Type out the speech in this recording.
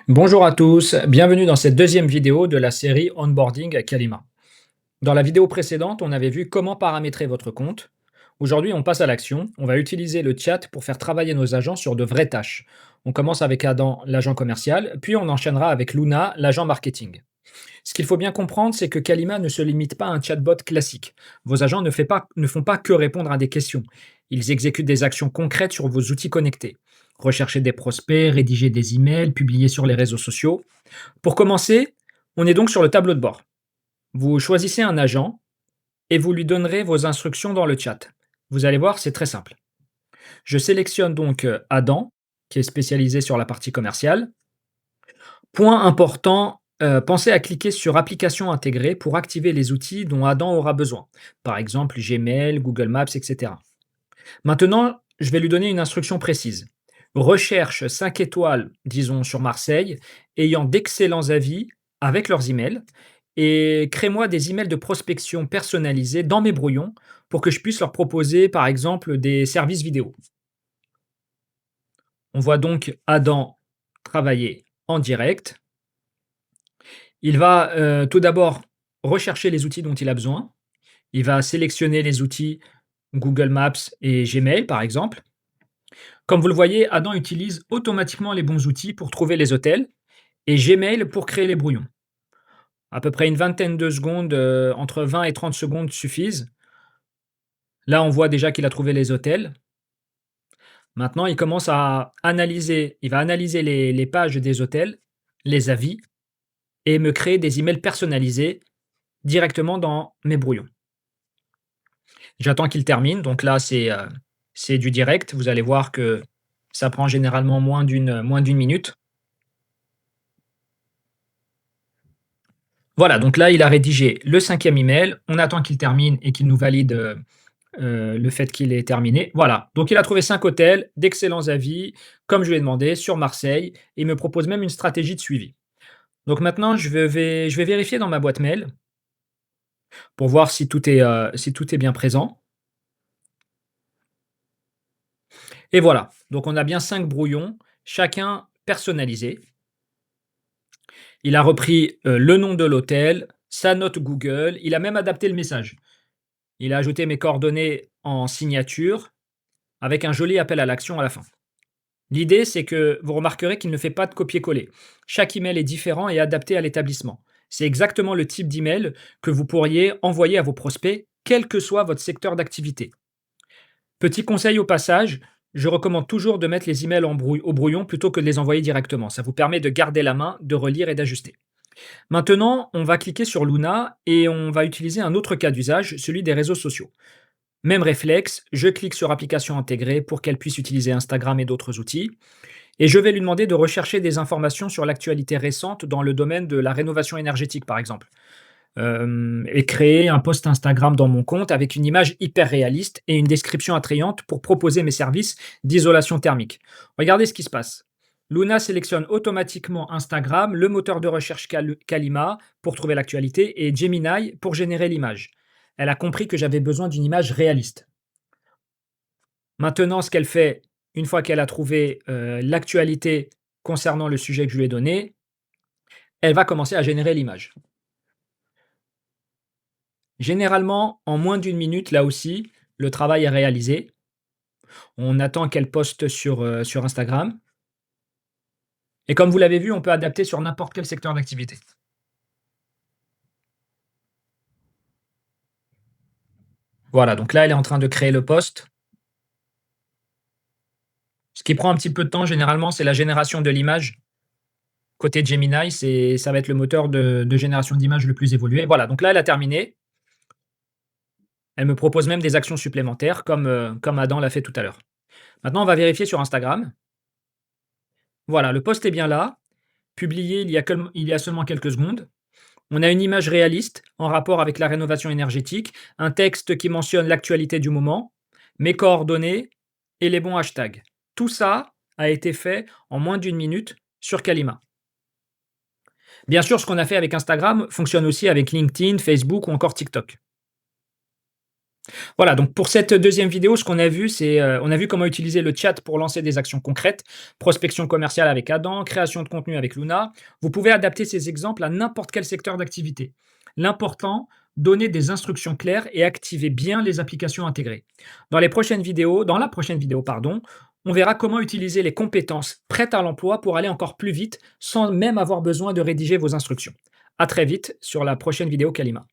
Bonjour à tous, bienvenue dans cette deuxième vidéo de la série Onboarding à Kalima. Dans la vidéo précédente, on avait vu comment paramétrer votre compte. Aujourd'hui, on passe à l'action. On va utiliser le chat pour faire travailler nos agents sur de vraies tâches. On commence avec Adam, l'agent commercial, puis on enchaînera avec Luna, l'agent marketing. Ce qu'il faut bien comprendre, c'est que Kalima ne se limite pas à un chatbot classique. Vos agents ne font pas que répondre à des questions. Ils exécutent des actions concrètes sur vos outils connectés. Rechercher des prospects, rédiger des emails, publier sur les réseaux sociaux. Pour commencer, on est donc sur le tableau de bord. Vous choisissez un agent et vous lui donnerez vos instructions dans le chat. Vous allez voir, c'est très simple. Je sélectionne donc Adam, qui est spécialisé sur la partie commerciale. Point important, pensez à cliquer sur Applications intégrées pour activer les outils dont Adam aura besoin. Par exemple, Gmail, Google Maps, etc. Maintenant, je vais lui donner une instruction précise. Recherche 5 étoiles, disons sur Marseille, ayant d'excellents avis avec leurs emails et crée-moi des emails de prospection personnalisés dans mes brouillons pour que je puisse leur proposer, par exemple, des services vidéo. On voit donc Adam travailler en direct. Il va tout d'abord rechercher les outils dont il a besoin. Il va sélectionner les outils Google Maps et Gmail, par exemple. Comme vous le voyez, Adam utilise automatiquement les bons outils pour trouver les hôtels et Gmail pour créer les brouillons. À peu près une vingtaine de secondes, entre 20 et 30 secondes suffisent. Là, on voit déjà qu'il a trouvé les hôtels. Maintenant, il va analyser les pages des hôtels, les avis et me créer des emails personnalisés directement dans mes brouillons. J'attends qu'il termine, donc là, c'est du direct. Vous allez voir que ça prend généralement moins d'une minute. Voilà, donc là, il a rédigé le 5e email. On attend qu'il termine et qu'il nous valide, le fait qu'il ait terminé. Voilà, donc il a trouvé 5 hôtels, d'excellents avis, comme je lui ai demandé, sur Marseille et il me propose même une stratégie de suivi. Donc maintenant, je vais vérifier dans ma boîte mail pour voir si tout est bien présent et voilà, donc on a bien 5 brouillons, chacun personnalisé. Il a repris, le nom de l'hôtel, sa note Google, il a même adapté le message. Il a ajouté mes coordonnées en signature avec un joli appel à l'action à la fin. L'idée, c'est que vous remarquerez qu'il ne fait pas de copier-coller. Chaque email est différent et adapté à l'établissement. C'est exactement le type d'email que vous pourriez envoyer à vos prospects, quel que soit votre secteur d'activité. Petit conseil au passage, je recommande toujours de mettre les emails au brouillon plutôt que de les envoyer directement. Ça vous permet de garder la main, de relire et d'ajuster. Maintenant, on va cliquer sur Luna et on va utiliser un autre cas d'usage, celui des réseaux sociaux. Même réflexe, je clique sur Applications intégrées pour qu'elle puisse utiliser Instagram et d'autres outils. Et je vais lui demander de rechercher des informations sur l'actualité récente dans le domaine de la rénovation énergétique, par exemple. Et créer un post Instagram dans mon compte avec une image hyper réaliste et une description attrayante pour proposer mes services d'isolation thermique. Regardez ce qui se passe. Luna sélectionne automatiquement Instagram, le moteur de recherche Kalima pour trouver l'actualité et Gemini pour générer l'image. Elle a compris que j'avais besoin d'une image réaliste. Maintenant, ce qu'elle fait, une fois qu'elle a trouvé, l'actualité concernant le sujet que je lui ai donné, elle va commencer à générer l'image. Généralement, en moins d'une minute, là aussi, le travail est réalisé. On attend qu'elle poste sur Instagram et comme vous l'avez vu, on peut adapter sur n'importe quel secteur d'activité. Voilà, donc là, elle est en train de créer le post. Ce qui prend un petit peu de temps généralement, c'est la génération de l'image. Côté Gemini, ça va être le moteur de génération d'images le plus évolué. Voilà, donc là, elle a terminé. Elle me propose même des actions supplémentaires comme Adam l'a fait tout à l'heure. Maintenant, on va vérifier sur Instagram. Voilà, le post est bien là, publié il y a seulement quelques secondes. On a une image réaliste en rapport avec la rénovation énergétique, un texte qui mentionne l'actualité du moment, mes coordonnées et les bons hashtags. Tout ça a été fait en moins d'une minute sur Kalima. Bien sûr, ce qu'on a fait avec Instagram fonctionne aussi avec LinkedIn, Facebook ou encore TikTok. Voilà, donc pour cette deuxième vidéo, ce qu'on a vu, c'est, on a vu comment utiliser le chat pour lancer des actions concrètes, prospection commerciale avec Adam, création de contenu avec Luna. Vous pouvez adapter ces exemples à n'importe quel secteur d'activité. L'important, donner des instructions claires et activer bien les applications intégrées. Dans la prochaine vidéo, pardon, on verra comment utiliser les compétences prêtes à l'emploi pour aller encore plus vite sans même avoir besoin de rédiger vos instructions. À très vite sur la prochaine vidéo Kalima.